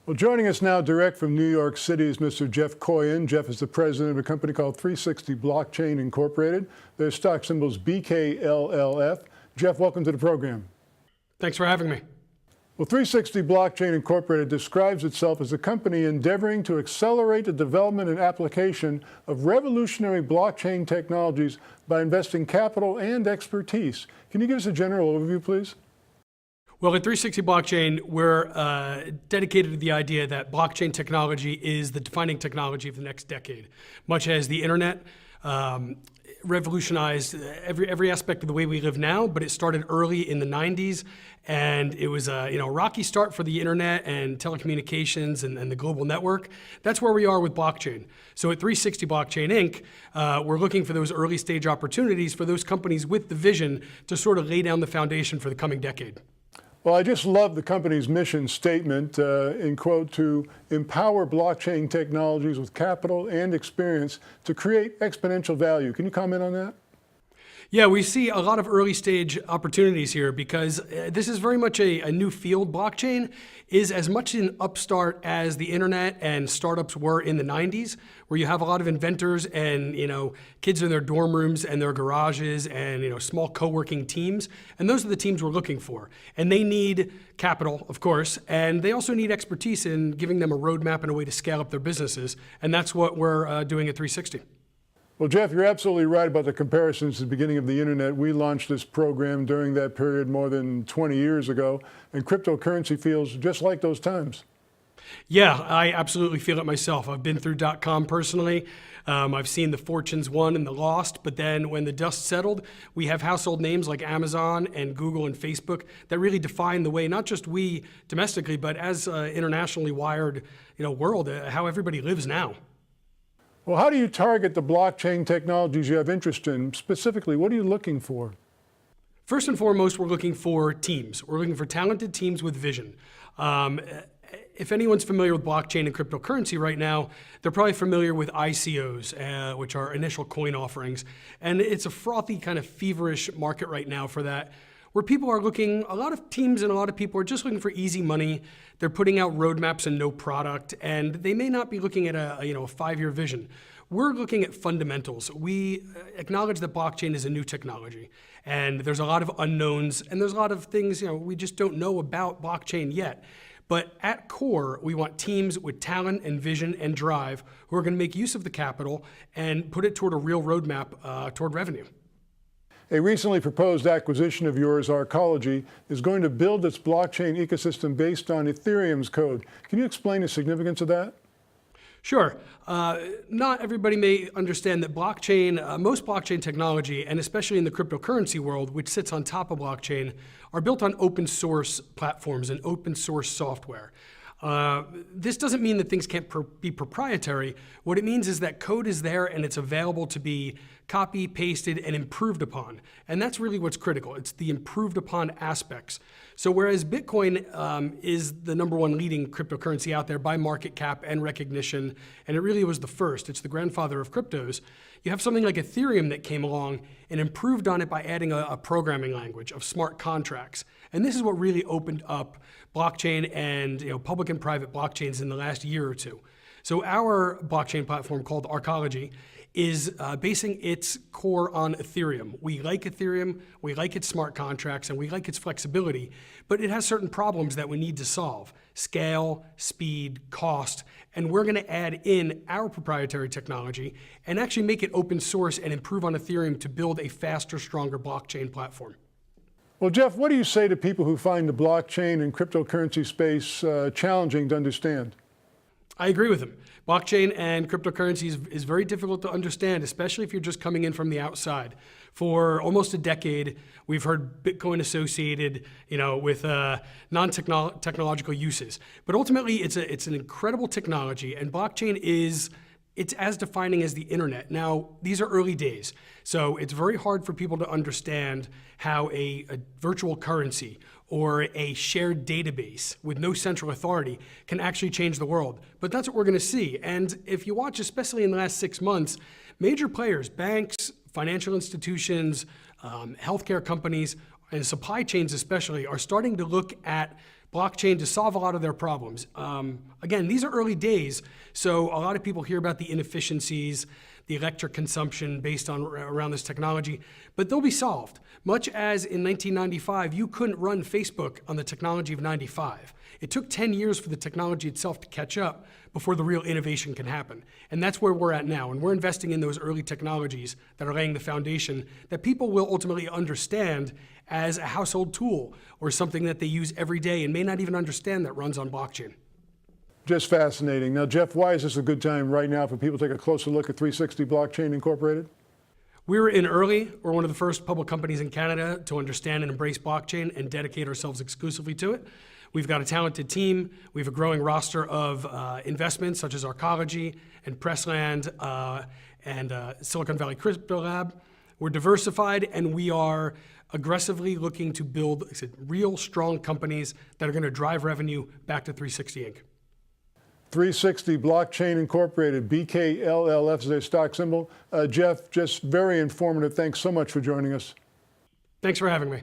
Well, joining us now direct from New York City is Mr. Jeff Coyen. Jeff is the president of a company called 360 Blockchain Incorporated. Their stock symbol is BKLLF. Jeff, welcome to the program. Thanks for having me. Well, 360 Blockchain Incorporated describes itself as a company endeavoring to accelerate the development and application of revolutionary blockchain technologies by investing capital and expertise. Can you give us a general overview, please? Well, at 360 Blockchain, we're dedicated to the idea that blockchain technology is the defining technology of the next decade. Much as the internet revolutionized every aspect of the way we live now, but it started early in the 90s, and it was a rocky start for the internet and telecommunications and the global network. That's where we are with blockchain. So at 360 Blockchain Inc., we're looking for those early stage opportunities for those companies with the vision to sort of lay down the foundation for the coming decade. Well, I just love the company's mission statement, in quote, to empower blockchain technologies with capital and experience to create exponential value. Can you comment on that? Yeah, we see a lot of early stage opportunities here because this is very much a new field. Blockchain is as much an upstart as the internet and startups were in the 90s, where you have a lot of inventors and kids in their dorm rooms and their garages and small co-working teams. And those are the teams we're looking for. And they need capital, of course, and they also need expertise in giving them a roadmap and a way to scale up their businesses. And that's what we're doing at 360. Well, Jeff, you're absolutely right about the comparisons to the beginning of the internet. We launched this program during that period more than 20 years ago, and cryptocurrency feels just like those times. Yeah, I absolutely feel it myself. I've been through .com personally. I've seen the fortunes won and the lost, but then when the dust settled, we have household names like Amazon and Google and Facebook that really define the way, not just we domestically, but as internationally wired world, how everybody lives now. Well, how do you target the blockchain technologies you have interest in? Specifically, what are you looking for? First and foremost, we're looking for teams. We're looking for talented teams with vision. If anyone's familiar with blockchain and cryptocurrency right now, they're probably familiar with ICOs, which are initial coin offerings. And it's a frothy, kind of feverish market right now for that, where people are looking, a lot of teams and a lot of people are just looking for easy money. They're putting out roadmaps and no product, and they may not be looking at a 5-year vision. We're looking at fundamentals. We acknowledge that blockchain is a new technology, and there's a lot of unknowns, and there's a lot of things we just don't know about blockchain yet. But at core, we want teams with talent and vision and drive who are going to make use of the capital and put it toward a real roadmap toward revenue. A recently proposed acquisition of yours, Arcology, is going to build its blockchain ecosystem based on Ethereum's code. Can you explain the significance of that? Sure. Not everybody may understand that blockchain, most blockchain technology, and especially in the cryptocurrency world, which sits on top of blockchain, are built on open source platforms and open source software. This doesn't mean that things can't be proprietary. What it means is that code is there and it's available to be copy, pasted, and improved upon. And that's really what's critical. It's the improved upon aspects. So whereas Bitcoin is the #1 leading cryptocurrency out there by market cap and recognition, and it really was the first, it's the grandfather of cryptos, you have something like Ethereum that came along and improved on it by adding a programming language of smart contracts. And this is what really opened up blockchain and public and private blockchains in the last year or two. So our blockchain platform called Arcology is basing its core on Ethereum. We like Ethereum, we like its smart contracts, and we like its flexibility, but it has certain problems that we need to solve: scale, speed, cost, and we're going to add in our proprietary technology and actually make it open source and improve on Ethereum to build a faster, stronger blockchain platform. Well, Jeff, what do you say to people who find the blockchain and cryptocurrency space challenging to understand? I agree with him. Blockchain and cryptocurrency is very difficult to understand, especially if you're just coming in from the outside. For almost a decade, we've heard Bitcoin associated, with non-technological uses. But ultimately, it's an incredible technology, and blockchain it's as defining as the internet. Now, these are early days, so it's very hard for people to understand how a virtual currency or a shared database with no central authority can actually change the world. But that's what we're going to see. And if you watch, especially in the last 6 months, major players, banks, financial institutions, healthcare companies, and supply chains especially, are starting to look at blockchain to solve a lot of their problems. Again, these are early days, so a lot of people hear about the inefficiencies, the electric consumption based on around this technology, but they'll be solved. Much as in 1995, you couldn't run Facebook on the technology of 95. It took 10 years for the technology itself to catch up before the real innovation can happen. And that's where we're at now. And we're investing in those early technologies that are laying the foundation that people will ultimately understand as a household tool or something that they use every day and may not even understand that runs on blockchain. Just fascinating. Now, Jeff, why is this a good time right now for people to take a closer look at 360 Blockchain Incorporated? We were in early. We're one of the first public companies in Canada to understand and embrace blockchain and dedicate ourselves exclusively to it. We've got a talented team. We have a growing roster of investments such as Arcology and Pressland and Silicon Valley Crypto Lab. We're diversified, and we are aggressively looking to build, like I said, real strong companies that are going to drive revenue back to 360 Inc. 360 Blockchain Incorporated, BKLLF is their stock symbol. Jeff, just very informative. Thanks so much for joining us. Thanks for having me.